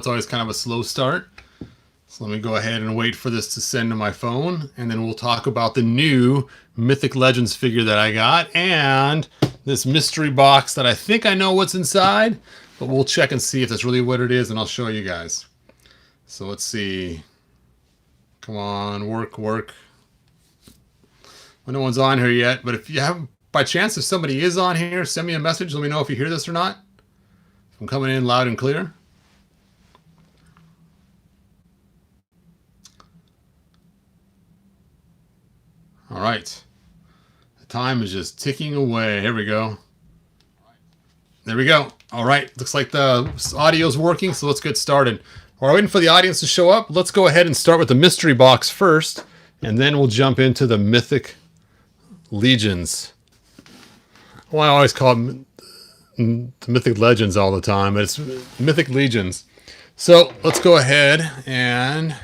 It's always kind of a slow start. So let me go ahead and wait for this to send to my phone, and then we'll talk about the new Mythic Legends figure that I got and this mystery box that I think I know what's inside, but we'll check and see if that's really what it is, and I'll show you guys. So let's see. Come on, work. Well, no one's on here yet, but if you have, by chance, if somebody is on here, send me a message. Let me know if you hear this or not. If I'm coming in loud and clear. All right. The time is just ticking away. Here we go. There we go. All right. Looks like the audio's working, so let's get started. While we're waiting for the audience to show up, let's go ahead and start with the mystery box first, and then we'll jump into the Mythic Legions. Well, I always call them the Mythic Legends all the time, but it's Mythic Legions. So let's go ahead and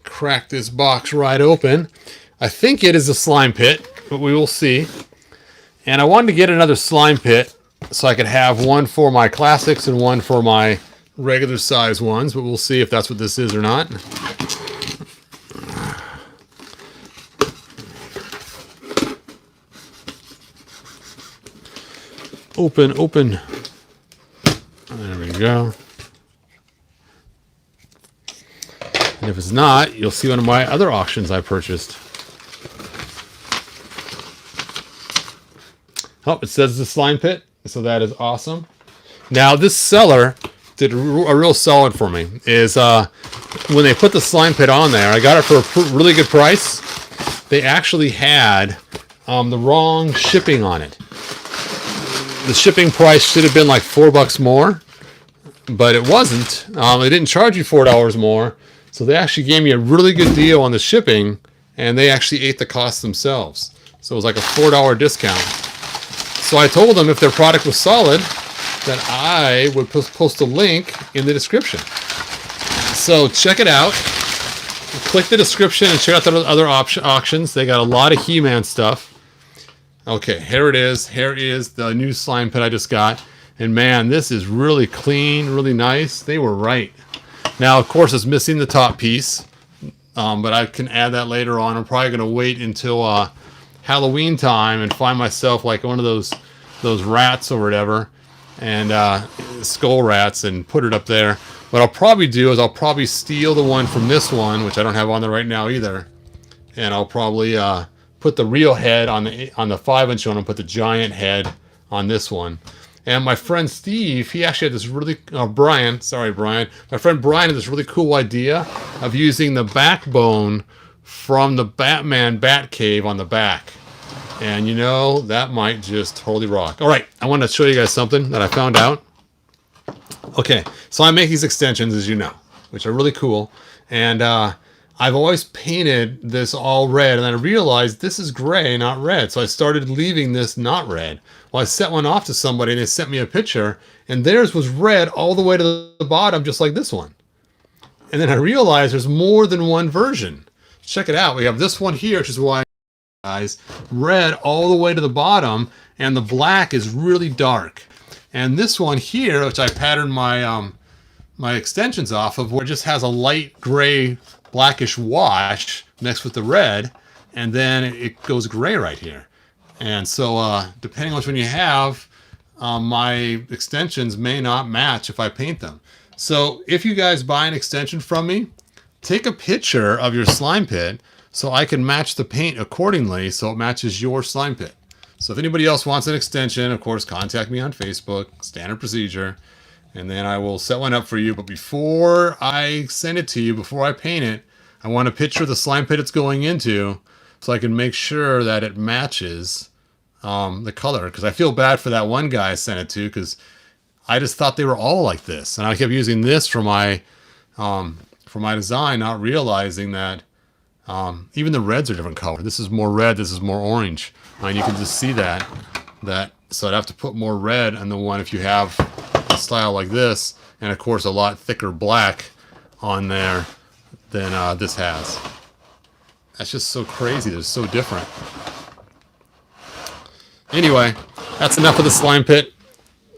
crack this box right open. I think it is a slime pit, but we will see. And I wanted to get another slime pit so I could have one for my classics and one for my regular size ones, but we'll see if that's what this is or not. Open. There we go. And if it's not, you'll see one of my other auctions I purchased. Oh, it says the slime pit, so that is awesome. Now, this seller did a real solid for me. Is when they put the slime pit on there, I got it for a really good price. They actually had the wrong shipping on it. The shipping price should have been like $4 more, but it wasn't. They didn't charge you $4 more, so they actually gave me a really good deal on the shipping, and they actually ate the cost themselves. So it was like a $4 discount. So I told them if their product was solid, that I would post a link in the description. So check it out. Click the description and check out the other auctions. They got a lot of He-Man stuff. Okay, here it is. Here is the new slime pit I just got. And man, this is really clean, really nice. They were right. Now, of course, it's missing the top piece, but I can add that later on. I'm probably going to wait until Halloween time and find myself like one of those rats or whatever, and skull rats, and put it up there. What I'll probably do is I'll probably steal the one from this one, which I don't have on there right now either, and I'll probably put the real head on the 5-inch one and put the giant head on this one. And my friend Steve, he actually had this really Brian. My friend Brian had this really cool idea of using the backbone from the Batman Batcave on the back. And you know, that might just totally rock. All right, I want to show you guys something that I found out. Okay, so I make these extensions, as you know, which are really cool. And I've always painted this all red, and I realized this is gray, not red. So I started leaving this not red. Well, I sent one off to somebody, and they sent me a picture, and theirs was red all the way to the bottom, just like this one. And then I realized there's more than one version. Check it out. We have this one here, which is why guys, red all the way to the bottom, and the black is really dark. And this one here, which I patterned my my extensions off of, where it just has a light gray blackish wash mixed with the red, and then it goes gray right here. And so depending on which one you have, my extensions may not match if I paint them. So if you guys buy an extension from me, take a picture of your slime pit so I can match the paint accordingly so it matches your slime pit. So if anybody else wants an extension, of course, contact me on Facebook, standard procedure, and then I will set one up for you. But before I send it to you, before I paint it, I want a picture of the slime pit it's going into so I can make sure that it matches the color. Because I feel bad for that one guy I sent it to, because I just thought they were all like this. And I kept using this for my design, not realizing that even the reds are different color. This is more red, this is more orange. And you can just see that. So I'd have to put more red on the one if you have a style like this. And of course, a lot thicker black on there than this has. That's just so crazy. They're so different. Anyway, that's enough of the slime pit.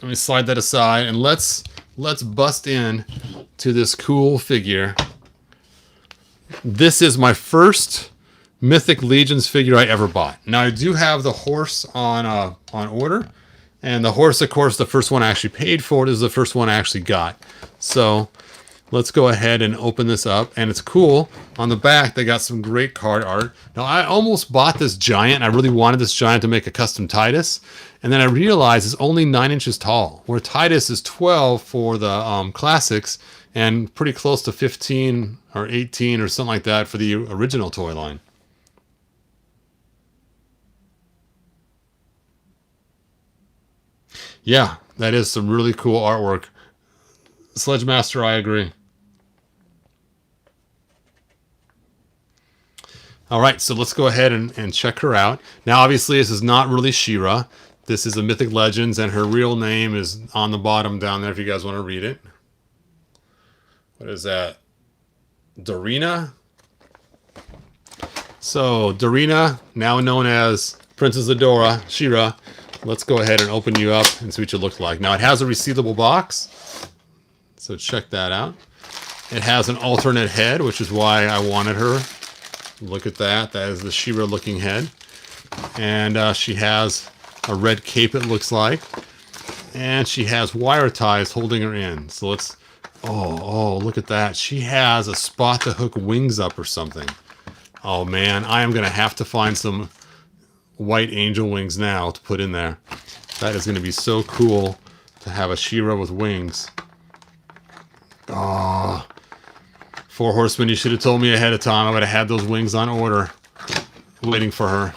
Let me slide that aside, and let's bust in to this cool figure. This is my first Mythic Legions figure I ever bought. Now I do have the horse on order, and the horse, of course, the first one I actually paid for, is the first one I actually got. So let's go ahead and open this up, and it's cool. On the back, they got some great card art. Now I almost bought this giant. I really wanted this giant to make a custom Titus, and then I realized it's only 9 inches tall, where Titus is 12 for the classics, and pretty close to 15 or 18 or something like that for the original toy line. Yeah, that is some really cool artwork. Sledgemaster, I agree. All right, so let's go ahead and check her out. Now, obviously, this is not really She-Ra. This is a Mythic Legends, and her real name is on the bottom down there if you guys want to read it. What is that? Dorina? So, Dorina, now known as Princess Adora, She-Ra. Let's go ahead and open you up and see what you look like. Now, it has a resealable box, so check that out. It has an alternate head, which is why I wanted her. Look at that. That is the She-Ra looking head. And she has a red cape, it looks like. And she has wire ties holding her in. So let's... Oh, look at that. She has a spot to hook wings up or something. Oh, man. I am going to have to find some white angel wings now to put in there. That is going to be so cool to have a She-Ra with wings. Oh, 4 Horsemen, you should have told me ahead of time. I would have had those wings on order, waiting for her.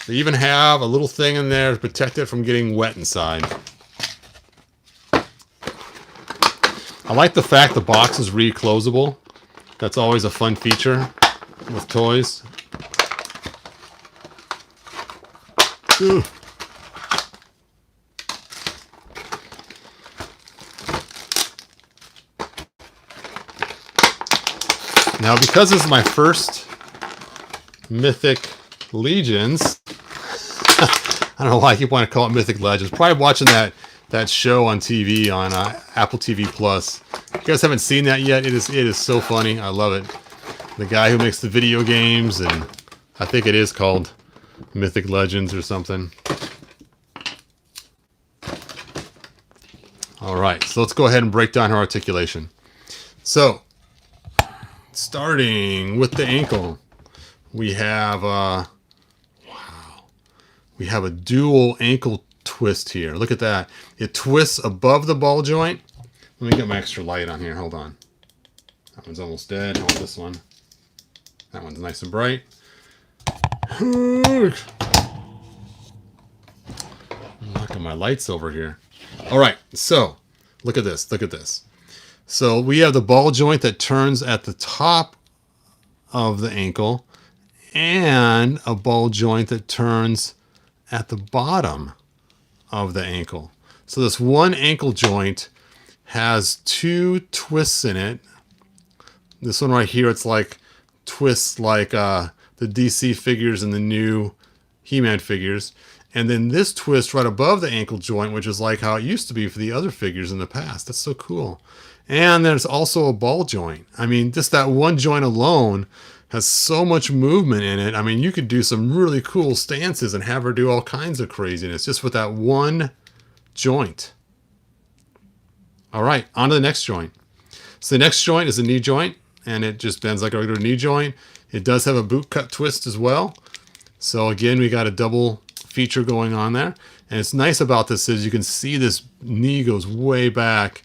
They even have a little thing in there to protect it from getting wet inside. I like the fact the box is reclosable. That's always a fun feature with toys. Ugh. Now, because this is my first Mythic Legions, I don't know why I keep wanting to call it Mythic Legends. Probably watching that show on TV on Apple TV Plus. If you guys haven't seen that yet, it is so funny. I love it. The guy who makes the video games, and I think it is called Mythic Legends or something. All right, so let's go ahead and break down her articulation. So, starting with the ankle, we have we have a dual ankle twist here. Look at that. It twists above the ball joint. Let me get my extra light on here. Hold on. That one's almost dead. Hold this one. That one's nice and bright. I'm knocking my lights over here. All right, so look at this. Look at this. So we have the ball joint that turns at the top of the ankle and a ball joint that turns at the bottom of the ankle. So this one ankle joint has 2 twists in it. This one right here, it's like twists like the DC figures and the new He-Man figures. And then this twist right above the ankle joint, which is like how it used to be for the other figures in the past. That's so cool. And there's also a ball joint. I mean, just that one joint alone has so much movement in it. I mean, you could do some really cool stances and have her do all kinds of craziness just with that one joint. All right, on to the next joint. So the next joint is a knee joint, and it just bends like a regular knee joint. It does have a boot cut twist as well. So again, we got a double feature going on there. And it's nice about this is you can see this knee goes way back.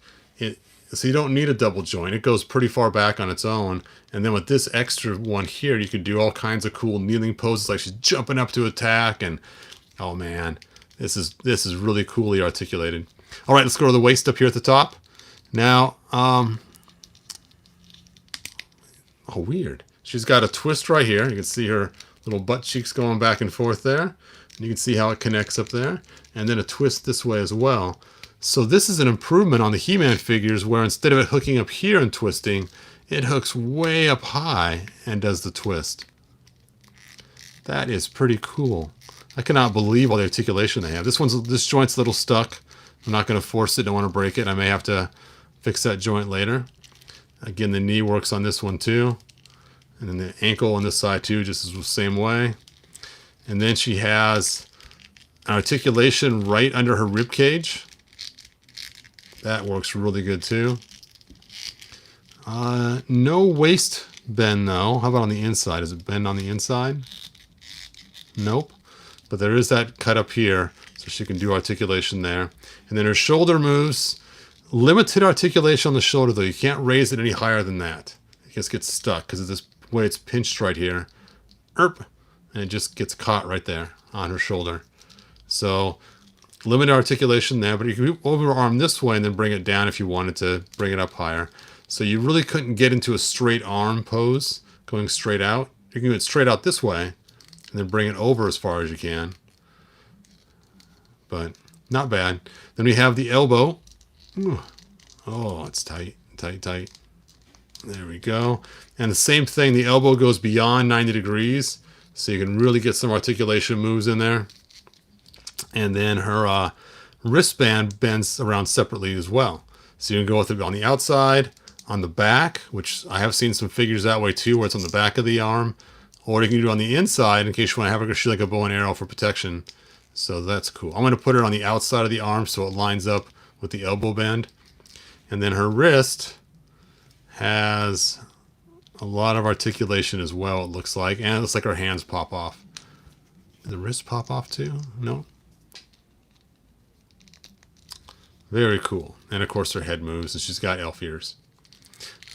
So you don't need a double joint. It goes pretty far back on its own. And then with this extra one here, you can do all kinds of cool kneeling poses, like she's jumping up to attack. And oh man, this is really coolly articulated. All right, let's go to the waist up here at the top. Now, oh weird. She's got a twist right here. You can see her little butt cheeks going back and forth there. And you can see how it connects up there. And then a twist this way as well. So this is an improvement on the He-Man figures where instead of it hooking up here and twisting, it hooks way up high and does the twist. That is pretty cool. I cannot believe all the articulation they have. This joint's a little stuck. I'm not going to force it. Don't want to break it. I may have to fix that joint later. Again, the knee works on this one too. And then the ankle on this side too, just is the same way. And then she has an articulation right under her rib cage. That works really good too. No waist bend though. How about on the inside? Is it bend on the inside? Nope. But there is that cut up here, so she can do articulation there. And then her shoulder moves. Limited articulation on the shoulder though. You can't raise it any higher than that. It just gets stuck because of this way it's pinched right here. And it just gets caught right there on her shoulder. So limited articulation there, but you can overarm this way and then bring it down if you wanted to bring it up higher. So you really couldn't get into a straight arm pose going straight out. You can do it straight out this way and then bring it over as far as you can. But not bad. Then we have the elbow. Ooh. Oh, it's tight, tight, tight. There we go. And the same thing, the elbow goes beyond 90 degrees. So you can really get some articulation moves in there. And then her wristband bends around separately as well. So you can go with it on the outside, on the back, which I have seen some figures that way too, where it's on the back of the arm. Or you can do it on the inside in case you want to have her shoot like a bow and arrow for protection. So that's cool. I'm going to put her on the outside of the arm so it lines up with the elbow bend. And then her wrist has a lot of articulation as well, it looks like. And it looks like her hands pop off. Did the wrist pop off too? No. Very cool. And of course her head moves and she's got elf ears.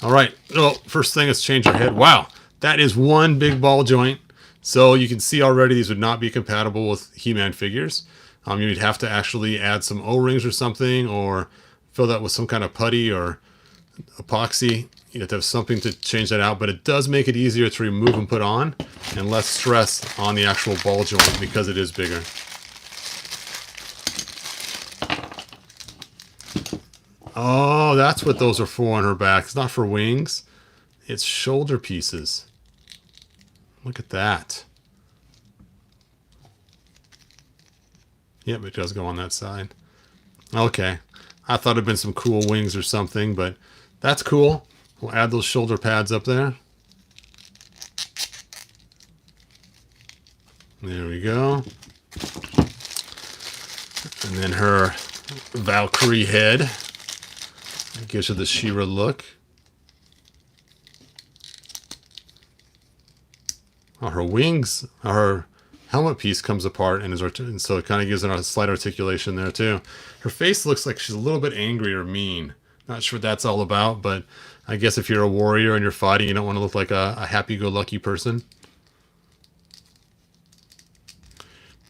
All right. So first thing is change her head. Wow. That is one big ball joint. So you can see already these would not be compatible with He-Man figures. You'd have to actually add some O-rings or something, or fill that with some kind of putty or epoxy. You have to have something to change that out, but it does make it easier to remove and put on, and less stress on the actual ball joint because it is bigger. Oh, that's what those are for on her back. It's not for wings. It's shoulder pieces. Look at that. Yep, it does go on that side. Okay. I thought it'd been some cool wings or something, but that's cool. We'll add those shoulder pads up there. There we go. And then her Valkyrie head. It gives her the She-Ra look. Oh, her wings, her helmet piece comes apart, and so it kind of gives her a slight articulation there too. Her face looks like she's a little bit angry or mean. Not sure what that's all about, but I guess if you're a warrior and you're fighting, you don't want to look like a happy-go-lucky person.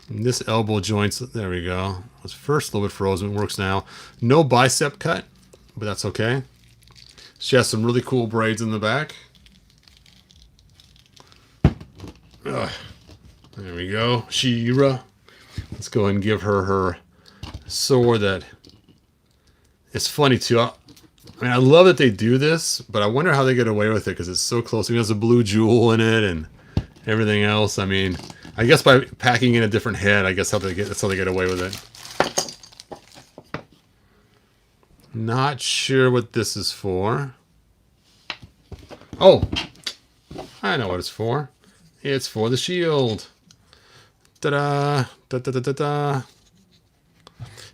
And this elbow joints, there we go. It was first a little bit frozen, it works now. No bicep cut, but that's okay. She has some really cool braids in the back. There we go. She-Ra. Let's go ahead and give her her sword. That it's funny too. I mean, I love that they do this, but I wonder how they get away with it because it's so close. It has a blue jewel in it and everything else. I mean, I guess by packing in a different head, I guess that's how they get away with it. Not sure what this is for. Oh, I know what it's for. It's for the shield. Ta-da! Da-da-da-da-da.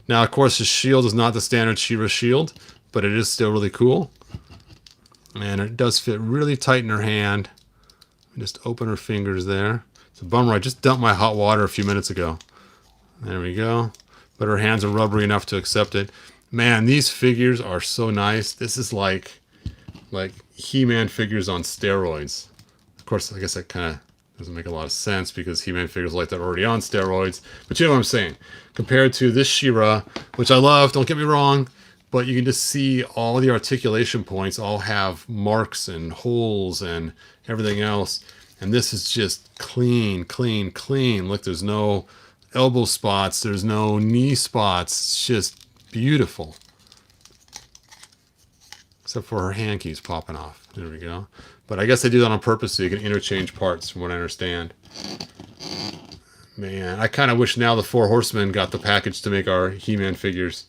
Now, of course, the shield is not the standard She-Ra shield, but it is still really cool. And it does fit really tight in her hand. Just open her fingers there. It's a bummer. I just dumped my hot water a few minutes ago. There we go. But her hands are rubbery enough to accept it. Man, these figures are so nice. This is like He-Man figures on steroids. Of course, I guess that kind of doesn't make a lot of sense because He-Man figures like that are already on steroids. But you know what I'm saying. Compared to this She-Ra, which I love, don't get me wrong, but you can just see all the articulation points all have marks and holes and everything else. And this is just clean, clean, clean. Look, there's no elbow spots. There's no knee spots. It's just beautiful. Except for her hand keeps popping off. There we go. But I guess they do that on purpose so you can interchange parts from what I understand. Man, I kind of wish now the Four Horsemen got the package to make our He-Man figures.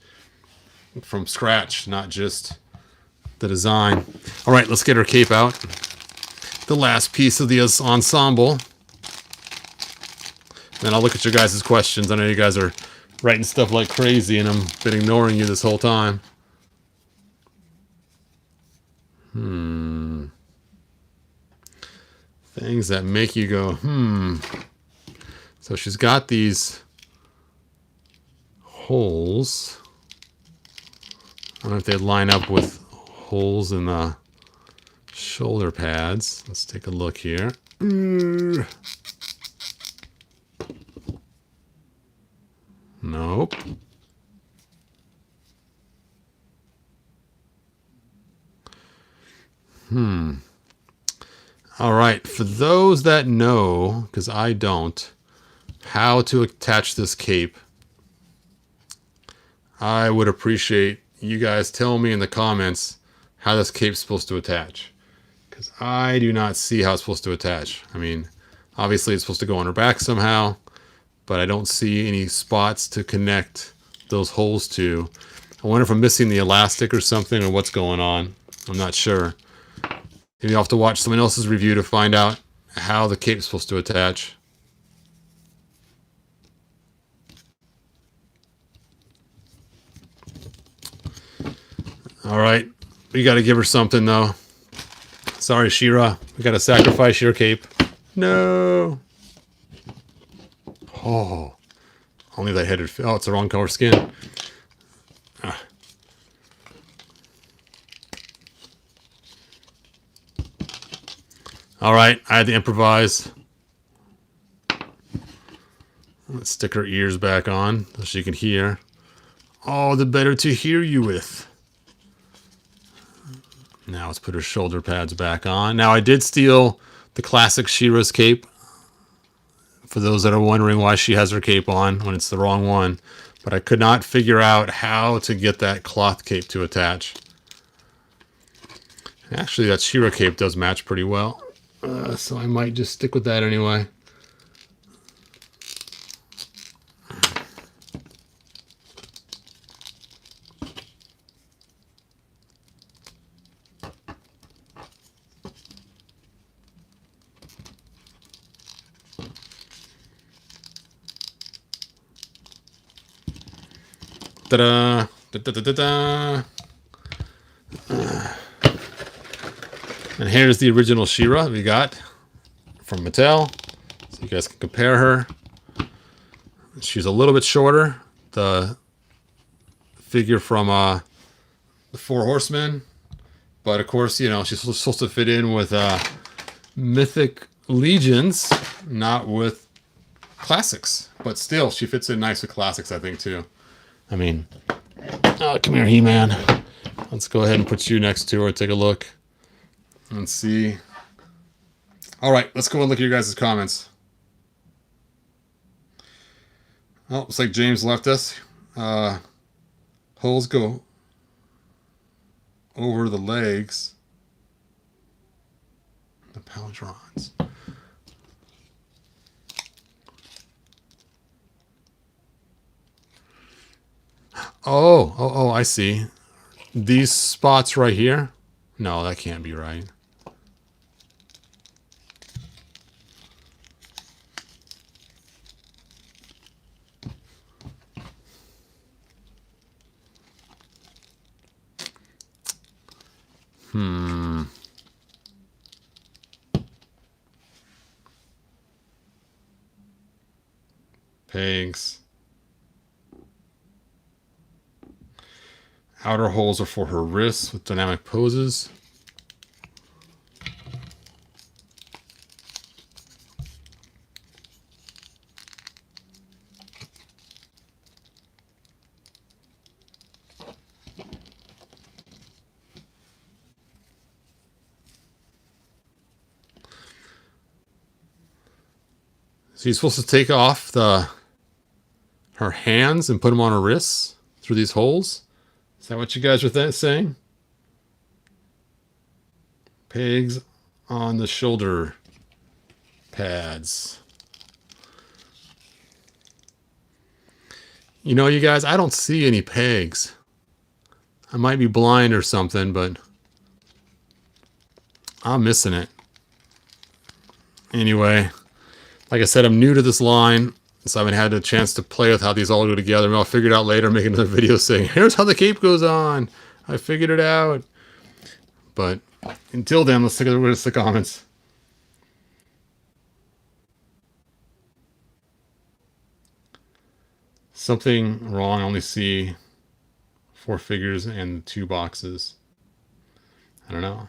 from scratch, not just the design. All right, let's get her cape out. The last piece of the ensemble. Then I'll look at your guys' questions. I know you guys are writing stuff like crazy, and I've been ignoring you this whole time. Things that make you go, So she's got these holes. I don't know if they line up with holes in the shoulder pads. Let's take a look here. Nope. All right, for those that know, because I don't, how to attach this cape, I would appreciate you guys tell me in the comments how this cape's supposed to attach. Because I do not see how it's supposed to attach. I mean, obviously it's supposed to go on her back somehow, but I don't see any spots to connect those holes to. I wonder if I'm missing the elastic or something, or what's going on. I'm not sure. Maybe I'll have to watch someone else's review to find out how the cape's supposed to attach. All right, we got to give her something though. Sorry, She-Ra, we got to sacrifice your cape. No. Oh, only that headed. Oh, it's the wrong color skin. All right, I had to improvise. Let's stick her ears back on so she can hear. Oh, the better to hear you with. Now let's put her shoulder pads back on. Now I did steal the classic She-Ra's cape. For those that are wondering why she has her cape on when it's the wrong one. But I could not figure out how to get that cloth cape to attach. Actually, that She-Ra cape does match pretty well. So I might just stick with that anyway. Ta-da! Da-da-da-da-da! And here's the original She-Ra we got from Mattel, so you guys can compare her. She's a little bit shorter, the figure from the Four Horsemen, but of course, you know, she's supposed to fit in with Mythic Legions, not with Classics, but still, she fits in nice with Classics, I think, too. I mean, come here, He-Man. Let's go ahead and put you next to her, take a look. Let's see. All right, let's go and look at your guys' comments. Oh, looks like James left us. Holes go over the legs. The Palindrons. Oh, I see. These spots right here? No, that can't be right. Pegs. Outer holes are for her wrists with dynamic poses. So you're supposed to take off her hands and put them on her wrists through these holes? Is that what you guys are saying? Pegs on the shoulder pads. You know, you guys, I don't see any pegs I might be blind or something, but I'm missing it. Anyway, like I said, I'm new to this line, so I haven't had a chance to play with how these all go together. Maybe I'll figure it out later, make another video saying, here's how the cape goes on. I figured it out. But until then, let's take a look at the comments. Something wrong. I only see 4 figures and 2 boxes. I don't know.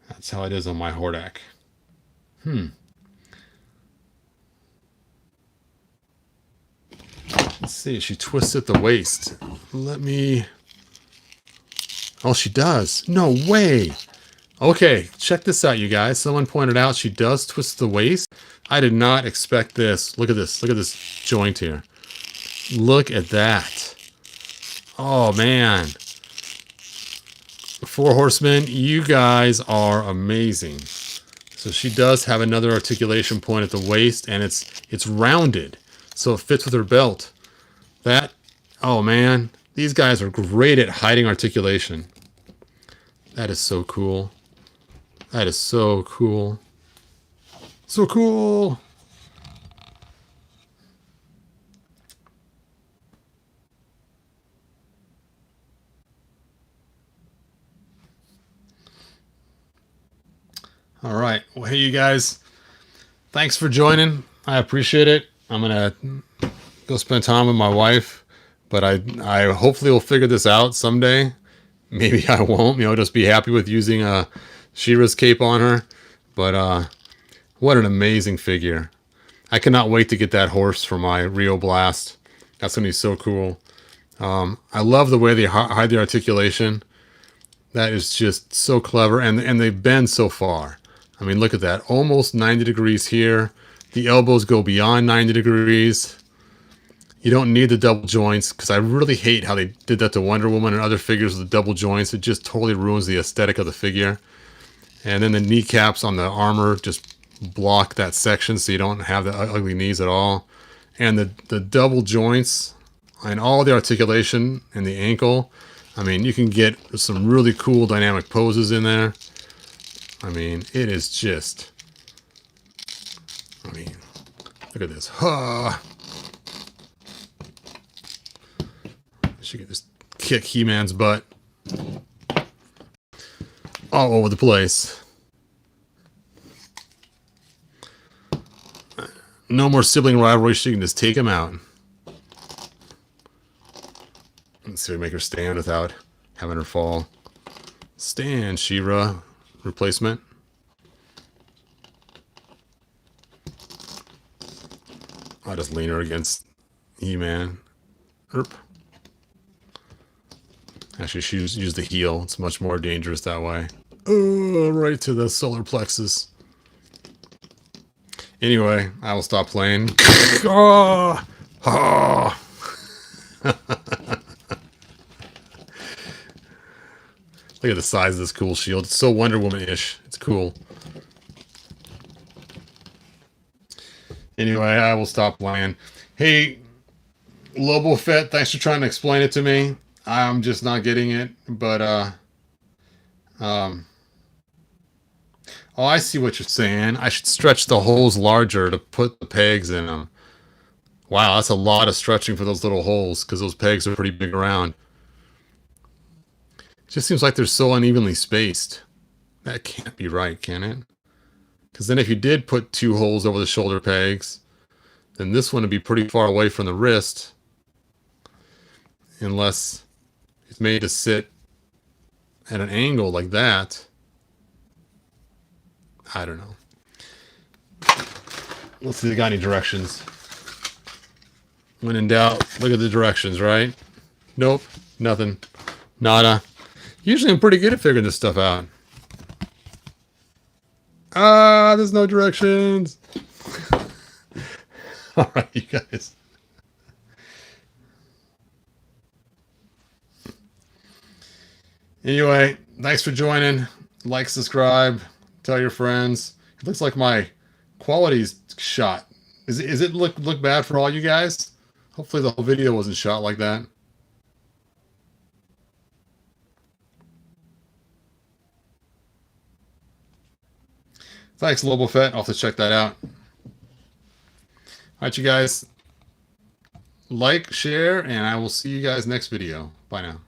That's how it is on my Hordak. Let's see. She twists at the waist. Let me... Oh, she does. No way. Okay, check this out, you guys. Someone pointed out she does twist the waist. I did not expect this. Look at this. Look at this joint here. Look at that. Oh, man. 4 Horsemen, you guys are amazing. So she does have another articulation point at the waist, and it's rounded, so it fits with her belt. That, oh man, these guys are great at hiding articulation. That is so cool. That is so cool. So cool. All right. Well, hey, you guys. Thanks for joining. I appreciate it. I'm going to go spend time with my wife, but I hopefully will figure this out someday. Maybe I won't, just be happy with using She-Ra's cape on her. But what an amazing figure. I cannot wait to get that horse for my Rio Blast. That's going to be so cool. I love the way they hide the articulation. That is just so clever, and they bend so far. I mean, look at that. Almost 90 degrees here. The elbows go beyond 90 degrees. You don't need the double joints, because I really hate how they did that to Wonder Woman and other figures with the double joints. It just totally ruins the aesthetic of the figure. And then the kneecaps on the armor just block that section, so you don't have the ugly knees at all. And the double joints and all the articulation and the ankle. I mean, you can get some really cool dynamic poses in there. I mean, it is just... I mean, look at this. Ha! She could just kick He-Man's butt all over the place. No more sibling rivalry. She can just take him out. Let's see if we make her stand without having her fall. Stand, She-Ra. Replacement. I'll just lean her against He-Man. Actually, she use the heel. It's much more dangerous that way. Oh, right to the solar plexus. Anyway, I will stop playing. Oh! Oh! Look at the size of this cool shield. It's so Wonder Woman-ish. It's cool. Anyway, I will stop playing. Hey, Lobo Fett, thanks for trying to explain it to me. I'm just not getting it, but, oh, I see what you're saying. I should stretch the holes larger to put the pegs in them. Wow, that's a lot of stretching for those little holes, because those pegs are pretty big around. It just seems like they're so unevenly spaced. That can't be right, can it? Because then if you did put 2 holes over the shoulder pegs, then this one would be pretty far away from the wrist. Unless it's made to sit at an angle like that. I don't know. Let's see if they got any directions. When in doubt, look at the directions, right? Nope, nothing. Nada. Usually I'm pretty good at figuring this stuff out. Ah, there's no directions. All right, you guys. Anyway, thanks for joining. Like, subscribe, tell your friends. It looks like my quality's shot Is it look bad for all you guys? Hopefully the whole video wasn't shot like that. Thanks, Lobo Fett. I'll have to check that out. All right, you guys. Like, share, and I will see you guys next video. Bye now.